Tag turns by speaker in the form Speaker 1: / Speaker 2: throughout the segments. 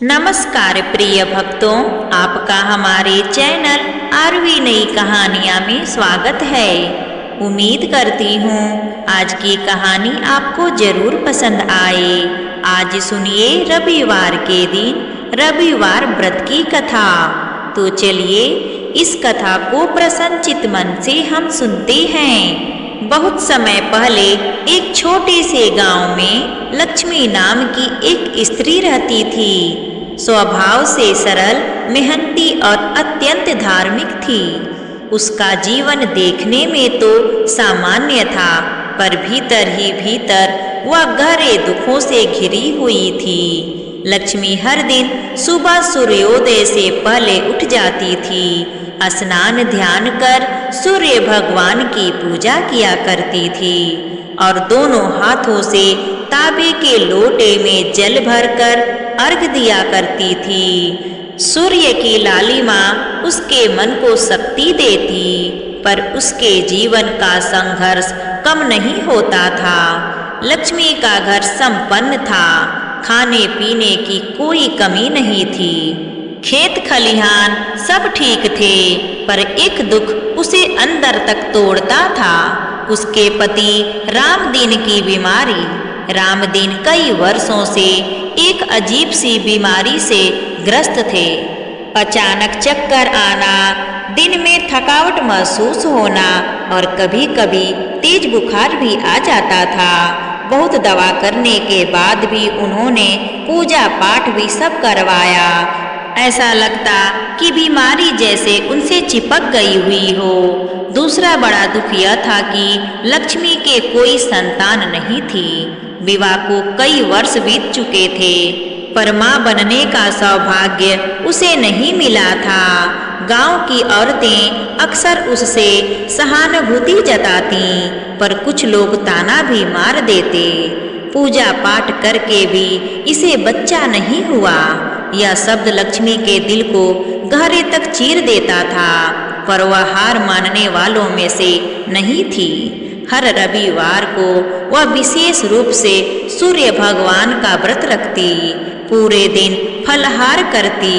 Speaker 1: नमस्कार प्रिय भक्तों, आपका हमारे चैनल आरवी नई कहानियाँ में स्वागत है। उम्मीद करती हूँ आज की कहानी आपको जरूर पसंद आए। आज सुनिए रविवार के दिन रविवार व्रत की कथा। तो चलिए इस कथा को प्रसन्नचित्त मन से हम सुनते हैं। बहुत समय पहले एक छोटे से गांव में लक्ष्मी नाम की एक स्त्री रहती थी। स्वभाव से सरल, मेहनती और अत्यंत धार्मिक थी। उसका जीवन देखने में तो सामान्य था, पर भीतर ही भीतर वह गहरे दुखों से घिरी हुई थी। लक्ष्मी हर दिन सुबह सूर्योदय से पहले उठ जाती थी। स्नान ध्यान कर सूर्य भगवान की पूजा किया करती थी और दोनों हाथों से तांबे के लोटे में जल भरकर अर्घ दिया करती थी। सूर्य की लालिमा उसके मन को शक्ति देती, पर उसके जीवन का संघर्ष कम नहीं होता था। लक्ष्मी का घर संपन्न था, खाने पीने की कोई कमी नहीं थी। खेत खलिहान सब ठीक थे, पर एक दुख उसे अंदर तक तोड़ता था। उसके पति रामदीन की बीमारी। रामदीन कई वर्षों से एक अजीब सी बीमारी से ग्रस्त थे। अचानक चक्कर आना, दिन में थकावट महसूस होना और कभी कभी तेज बुखार भी आ जाता था। बहुत दवा करने के बाद भी उन्होंने पूजा पाठ भी सब करवाया। ऐसा लगता कि बीमारी जैसे उनसे चिपक गई हुई हो। दूसरा बड़ा दुख यह था कि लक्ष्मी के कोई संतान नहीं थी। विवाह को कई वर्ष बीत चुके थे, पर मां बनने का सौभाग्य उसे नहीं मिला था। गांव की औरतें अक्सर उससे सहानुभूति जताती, पर कुछ लोग ताना भी मार देते। पूजा पाठ करके भी इसे बच्चा नहीं हुआ। यह शब्द लक्ष्मी के दिल को गहरे तक चीर देता था, पर वह हार मानने वालों में से नहीं थी। हर रविवार को वह विशेष रूप से सूर्य भगवान का व्रत रखती, पूरे दिन फलहार करती,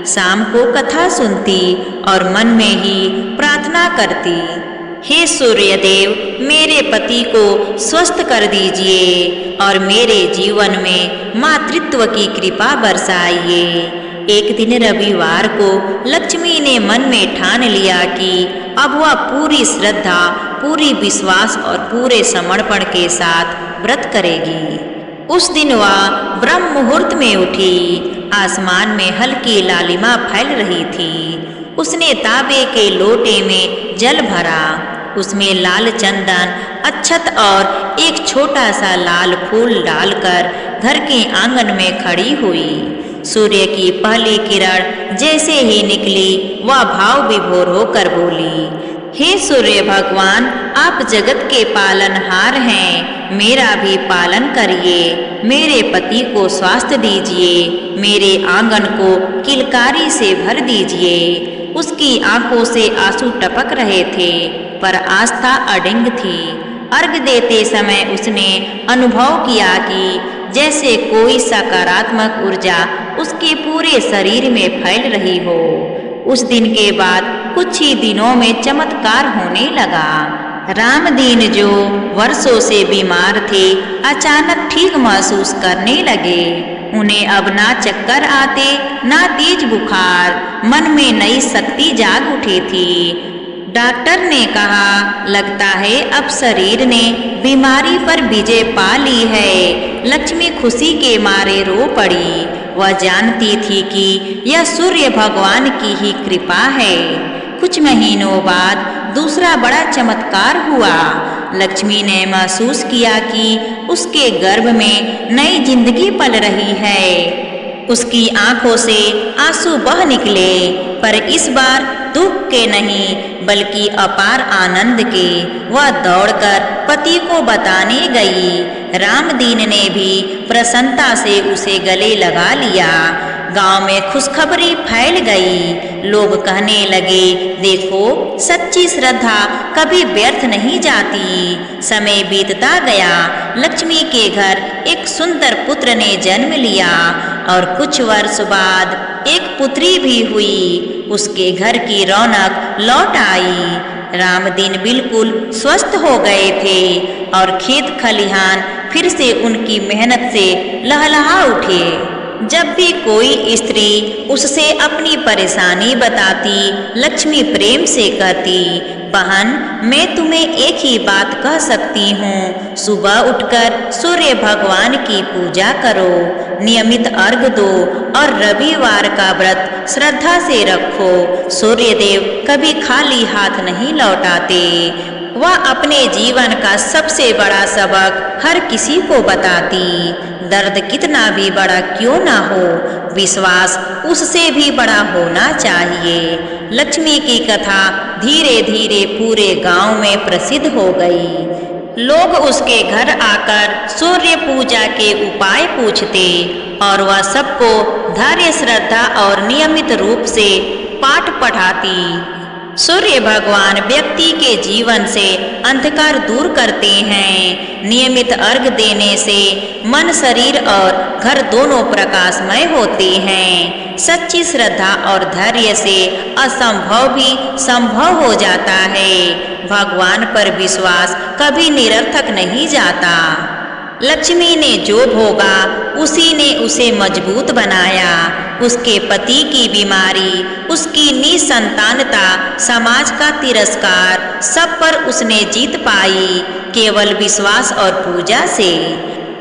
Speaker 1: शाम को कथा सुनती और मन में ही प्रार्थना करती। हे सूर्य देव, मेरे पति को स्वस्थ कर दीजिए और मेरे जीवन में मातृत्व की कृपा बरसाइए। एक दिन रविवार को लक्ष्मी ने मन में ठान लिया कि अब वह पूरी श्रद्धा, पूरी विश्वास और पूरे समर्पण के साथ व्रत करेगी। उस दिन वह ब्रह्म मुहूर्त में उठी। आसमान में हल्की लालिमा फैल रही थी। उसने तांबे के लोटे में जल भरा। उसमें लाल चंदन, अक्षत और एक छोटा सा लाल फूल डालकर घर के आंगन में खड़ी हुई। सूर्य की पहली किरण जैसे ही निकली, वह भाव विभोर होकर बोली, हे सूर्य भगवान, आप जगत के पालनहार हैं, मेरा भी पालन करिए। मेरे पति को स्वास्थ्य दीजिए, मेरे आंगन को किलकारी से भर दीजिए। उसकी आंखों से आंसू टपक रहे थे, पर आस्था अडिंग थी। अर्घ देते समय उसने अनुभव किया कि जैसे कोई सकारात्मक ऊर्जा उसके पूरे शरीर में फैल रही हो। उस दिन के बाद कुछ ही दिनों में चमत्कार होने लगा। रामदीन, जो वर्षों से बीमार थे, अचानक ठीक महसूस करने लगे। उन्हें अब ना चक्कर आते, ना तेज बुखार। मन में नई शक्ति जाग उठी थी। डॉक्टर ने कहा, लगता है अब शरीर ने बीमारी पर विजय पा ली है। लक्ष्मी खुशी के मारे रो पड़ी। वह जानती थी कि यह सूर्य भगवान की ही कृपा है। कुछ महीनों बाद दूसरा बड़ा चमत्कार हुआ। लक्ष्मी ने महसूस किया कि उसके गर्भ में नई जिंदगी पल रही है। उसकी आंखों से आंसू बह निकले, पर इस बार दुख के नहीं बल्कि अपार आनंद के। वह दौड़कर पति को बताने गई। रामदीन ने भी प्रसन्नता से उसे गले लगा लिया। गांव में खुशखबरी फैल गई। लोग कहने लगे, देखो सच्ची श्रद्धा कभी व्यर्थ नहीं जाती। समय बीतता गया। लक्ष्मी के घर एक सुंदर पुत्र ने जन्म लिया और कुछ वर्ष बाद एक पुत्री भी हुई। उसके घर की रौनक लौट आई। राम दिन बिल्कुल स्वस्थ हो गए थे और खेत खलिहान फिर से उनकी मेहनत से लहलहा उठे। जब भी कोई स्त्री उससे अपनी परेशानी बताती, लक्ष्मी प्रेम से कहती, बहन मैं तुम्हें एक ही बात कह सकती हूँ, सुबह उठकर सूर्य भगवान की पूजा करो, नियमित अर्घ दो और रविवार का व्रत श्रद्धा से रखो। सूर्य देव कभी खाली हाथ नहीं लौटाते। वह अपने जीवन का सबसे बड़ा सबक हर किसी को बताती। दर्द कितना भी बड़ा क्यों ना हो, विश्वास उससे भी बड़ा होना चाहिए। लक्ष्मी की कथा धीरे धीरे पूरे गांव में प्रसिद्ध हो गई। लोग उसके घर आकर सूर्य पूजा के उपाय पूछते और वह सबको धैर्य, श्रद्धा और नियमित रूप से पाठ पढ़ाती। सूर्य भगवान व्यक्ति के जीवन से अंधकार दूर करते हैं। नियमित अर्घ देने से मन, शरीर और घर दोनों प्रकाशमय होते हैं। सच्ची श्रद्धा और धैर्य से असंभव भी संभव हो जाता है। भगवान पर विश्वास कभी निरर्थक नहीं जाता। लक्ष्मी ने जो भोगा उसी ने उसे मजबूत बनाया। उसके पति की बीमारी, उसकी निसंतानता, समाज का तिरस्कार, सब पर उसने जीत पाई केवल विश्वास और पूजा से।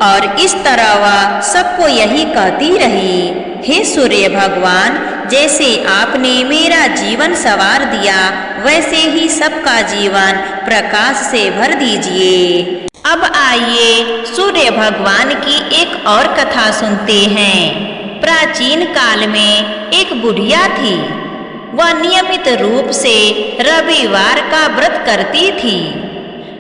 Speaker 1: और इस तरह वह सबको यही कहती रही, हे सूर्य भगवान, जैसे आपने मेरा जीवन संवार दिया वैसे ही सबका जीवन प्रकाश से भर दीजिए। अब आइए सूर्य भगवान की एक और कथा सुनते हैं। प्राचीन काल में एक बुढ़िया थी। वह नियमित रूप से रविवार का व्रत करती थी।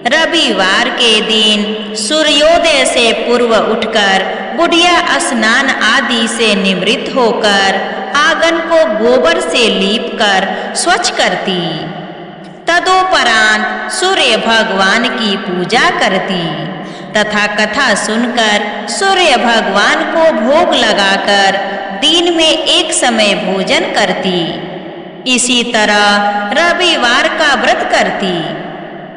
Speaker 1: रविवार के दिन सूर्योदय से पूर्व उठकर बुढ़िया स्नान आदि से निवृत्त होकर आंगन को गोबर से लीपकर स्वच्छ करती। तदोपरांत सूर्य भगवान की पूजा करती तथा कथा सुनकर सूर्य भगवान को भोग लगाकर दिन में एक समय भोजन करती। इसी तरह रविवार का व्रत करती।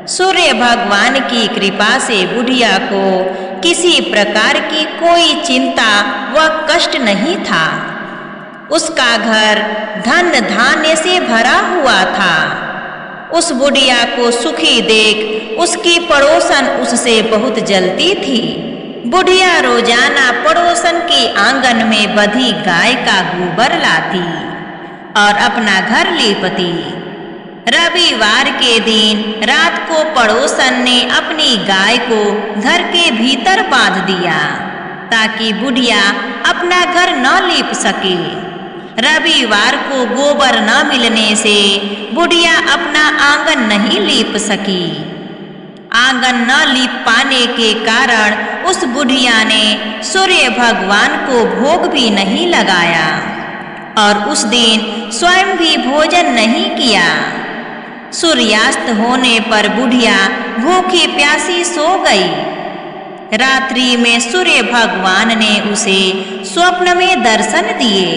Speaker 1: सूर्य भगवान की कृपा से बुढ़िया को किसी प्रकार की कोई चिंता व कष्ट नहीं था। उसका घर धन धान्य से भरा हुआ था। उस बुढ़िया को सुखी देख उसकी पड़ोसन उससे बहुत जलती थी। बुढ़िया रोजाना पड़ोसन के आंगन में बंधी गाय का गोबर लाती और अपना घर लीपती। रविवार के दिन रात को पड़ोसन ने अपनी गाय को घर के भीतर बांध दिया ताकि बुढ़िया अपना घर न लीप सके। रविवार को गोबर न मिलने से बुढ़िया अपना आंगन नहीं लीप सकी। आंगन न लीप पाने के कारण उस बुढ़िया ने सूर्य भगवान को भोग भी नहीं लगाया और उस दिन स्वयं भी भोजन नहीं किया। सूर्यास्त होने पर बुढ़िया भूखी प्यासी सो गई। रात्रि में सूर्य भगवान ने उसे स्वप्न में दर्शन दिए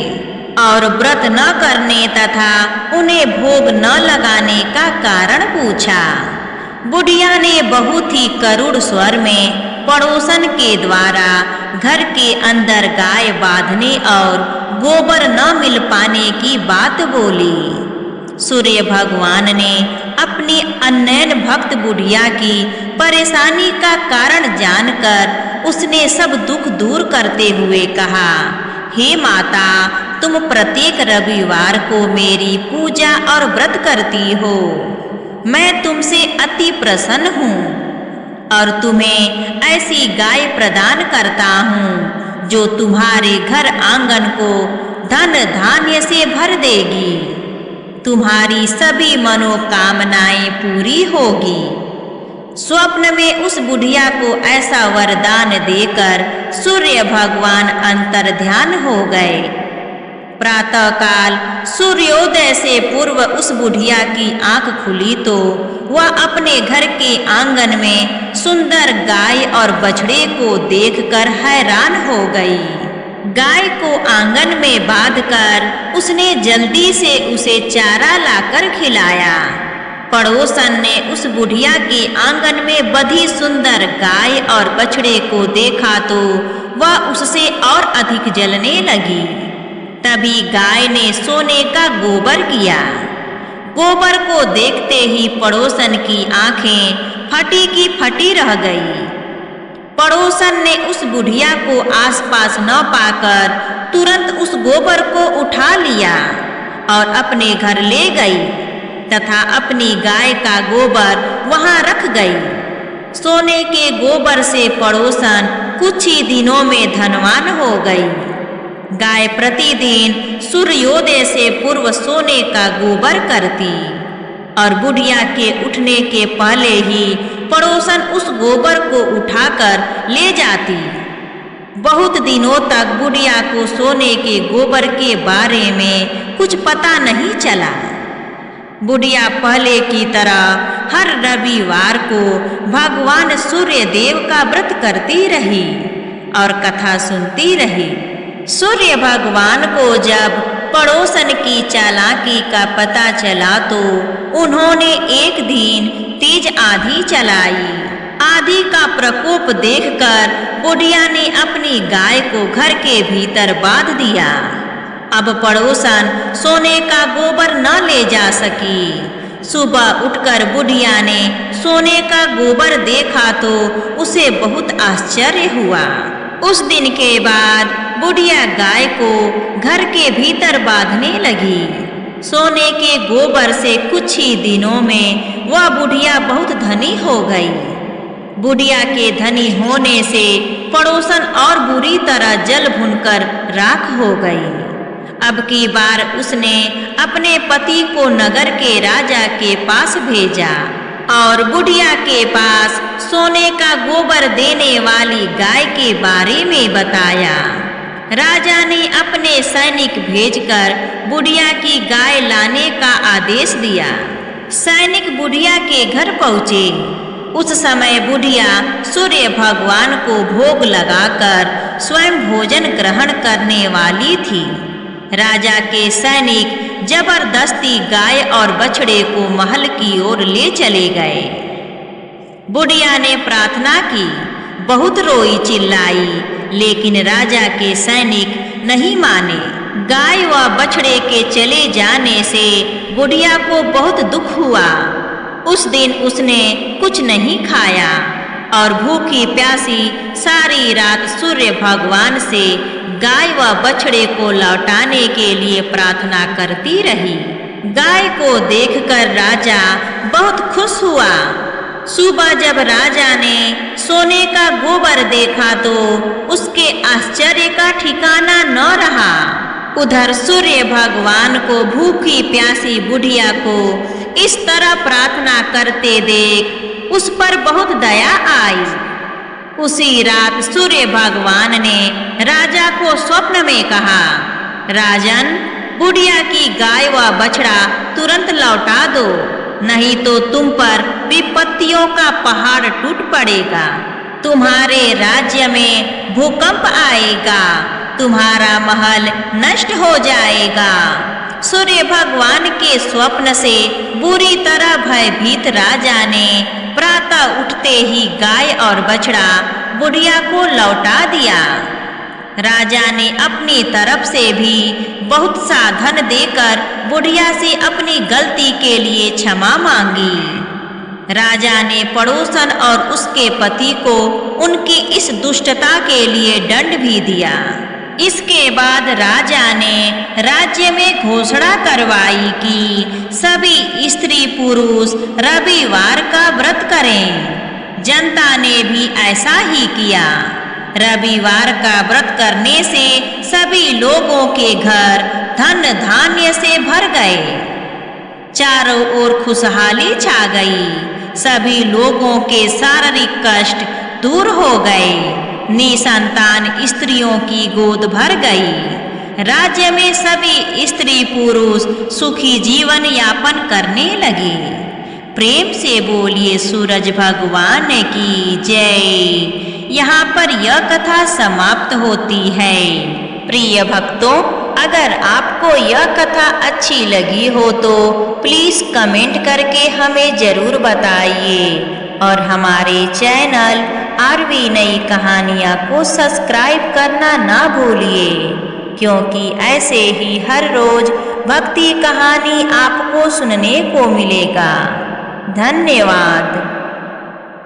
Speaker 1: और व्रत न करने तथा उन्हें भोग न लगाने का कारण पूछा। बुढ़िया ने बहुत ही करुण स्वर में पड़ोसन के द्वारा घर के अंदर गाय बांधने और गोबर न मिल पाने की बात बोली। सूर्य भगवान ने अपनी अनैन भक्त बुढ़िया की परेशानी का कारण जानकर उसने सब दुख दूर करते हुए कहा, हे माता, तुम प्रत्येक रविवार को मेरी पूजा और व्रत करती हो। मैं तुमसे अति प्रसन्न हूँ और तुम्हें ऐसी गाय प्रदान करता हूँ जो तुम्हारे घर आंगन को धन धान्य से भर देगी। तुम्हारी सभी मनोकामनाएं पूरी होगी। स्वप्न में उस बुढ़िया को ऐसा वरदान देकर सूर्य भगवान अंतर ध्यान हो गए। प्रातःकाल सूर्योदय से पूर्व उस बुढ़िया की आंख खुली तो वह अपने घर के आंगन में सुंदर गाय और बछड़े को देखकर हैरान हो गई। गाय को आंगन में बांधकर उसने जल्दी से उसे चारा लाकर खिलाया। पड़ोसन ने उस बुढ़िया के आंगन में बंधी सुंदर गाय और बछड़े को देखा तो वह उससे और अधिक जलने लगी। तभी गाय ने सोने का गोबर किया। गोबर को देखते ही पड़ोसन की आंखें फटी की फटी रह गई। पड़ोसन ने उस बुढ़िया को आसपास न पाकर तुरंत उस गोबर को उठा लिया और अपने घर ले गई तथा अपनी गाय का गोबर वहां रख गई। सोने के गोबर से पड़ोसन कुछ ही दिनों में धनवान हो गई। गाय प्रतिदिन सूर्योदय से पूर्व सोने का गोबर करती और बुढ़िया के उठने के पहले ही पड़ोसन उस गोबर को उठाकर ले जाती। बहुत दिनों तक बुढ़िया को सोने के गोबर के बारे में कुछ पता नहीं चला। बुढ़िया पहले की तरह हर रविवार को भगवान सूर्य देव का व्रत करती रही और कथा सुनती रही। सूर्य भगवान को जब पड़ोसन की चालाकी का पता चला तो उन्होंने एक दिन तेज आंधी चलाई। आंधी का प्रकोप देखकर बुढ़िया ने अपनी गाय को घर के भीतर बांध दिया। अब पड़ोसन सोने का गोबर न ले जा सकी। सुबह उठकर बुढ़िया ने सोने का गोबर देखा तो उसे बहुत आश्चर्य हुआ। उस दिन के बाद बुढ़िया गाय को घर के भीतर बांधने लगी। सोने के गोबर से कुछ ही दिनों में वह बुढ़िया बहुत धनी हो गई। बुढ़िया के धनी होने से पड़ोसन और बुरी तरह जल भुनकर राख हो गई। अब की बार उसने अपने पति को नगर के राजा के पास भेजा और बुढ़िया के पास सोने का गोबर देने वाली गाय के बारे में बताया। राजा ने अपने सैनिक भेजकर बुढ़िया की गाय लाने का आदेश दिया। सैनिक बुढ़िया के घर पहुँचे। उस समय बुढ़िया सूर्य भगवान को भोग लगाकर स्वयं भोजन ग्रहण करने वाली थी। राजा के सैनिक जबरदस्ती गाय और बछड़े को महल की ओर ले चले गए। बुढ़िया ने प्रार्थना की, बहुत रोई चिल्लाई, लेकिन राजा के सैनिक नहीं माने। गाय व बछड़े के चले जाने से बुढ़िया को बहुत दुख हुआ। उस दिन उसने कुछ नहीं खाया और भूखी प्यासी सारी रात सूर्य भगवान से गाय व बछड़े को लौटाने के लिए प्रार्थना करती रही। गाय को देखकर राजा बहुत खुश हुआ। सुबह जब राजा ने सोने का गोबर देखा तो उसके आश्चर्य का ठिकाना न रहा। उधर सूर्य भगवान को भूखी प्यासी बुढ़िया को इस तरह प्रार्थना करते देख उस पर बहुत दया आई। उसी रात सूर्य भगवान ने राजा को स्वप्न में कहा, राजन, बुढ़िया की गाय व बछड़ा तुरंत लौटा दो, नहीं तो तुम पर विपत्तियों का पहाड़ टूट पड़ेगा। तुम्हारे राज्य में भूकंप आएगा, तुम्हारा महल नष्ट हो जाएगा। सूर्य भगवान के स्वप्न से बुरी तरह भयभीत राजा ने प्रातः उठते ही गाय और बछड़ा बुढ़िया को लौटा दिया। राजा ने अपनी तरफ से भी बहुत सा धन देकर बुढ़िया से अपनी गलती के लिए क्षमा मांगी। राजा ने पड़ोसन और उसके पति को उनकी इस दुष्टता के लिए दंड भी दिया। इसके बाद राजा ने राज्य में घोषणा करवाई कि सभी स्त्री पुरुष रविवार का व्रत करें। जनता ने भी ऐसा ही किया। रविवार का व्रत करने से सभी लोगों के घर धन धान्य से भर गए। चारों ओर खुशहाली छा गई। सभी लोगों के शारीरिक कष्ट दूर हो गए। निसंतान स्त्रियों की गोद भर गई। राज्य में सभी स्त्री पुरुष सुखी जीवन यापन करने लगे। प्रेम से बोलिए सूरज भगवान की जय। यहाँ पर यह कथा समाप्त होती है। प्रिय भक्तों, अगर आपको यह कथा अच्छी लगी हो तो प्लीज़ कमेंट करके हमें ज़रूर बताइए और हमारे चैनल आरवी नई कहानियाँ को सब्सक्राइब करना ना भूलिए, क्योंकि ऐसे ही हर रोज़ भक्ति कहानी आपको सुनने को मिलेगा। धन्यवाद।